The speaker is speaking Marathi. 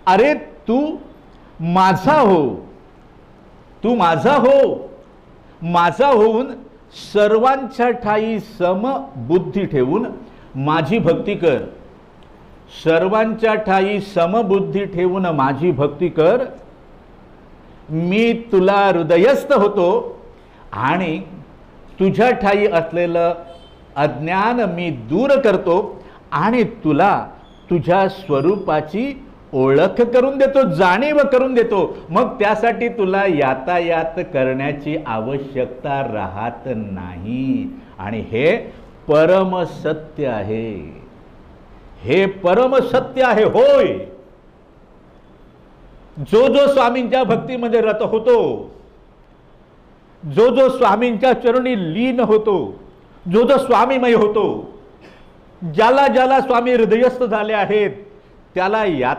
अरे तू माझा हो, तू माझा हो, माझा होऊन सर्वांच्या ठाई समबुद्धी ठेवून माझी भक्ती कर. सर्वांच्या ठाई समबुद्धी ठेवून माझी भक्ती कर. मी तुला हृदयस्थ होतो आणि तुझ्या ठाई असलेलं अज्ञान मी दूर करतो आणि तुला तुझ्या स्वरूपाची ओळख करून देतो, जाणीव करून देतो. मग त्यासाठी तुला यातायात करण्याची आवश्यकता राहत नाही. आणि हे परमसत्य आहे, हे परमसत्य आहे. होय, जो जो स्वामींच्या भक्तीमध्ये रत होतो, जो जो स्वामींच्या चरणी लीन होतो, जो जो स्वामीमय होतो, ज्याला ज्याला स्वामी हृदयस्थ झाले आहेत त्याला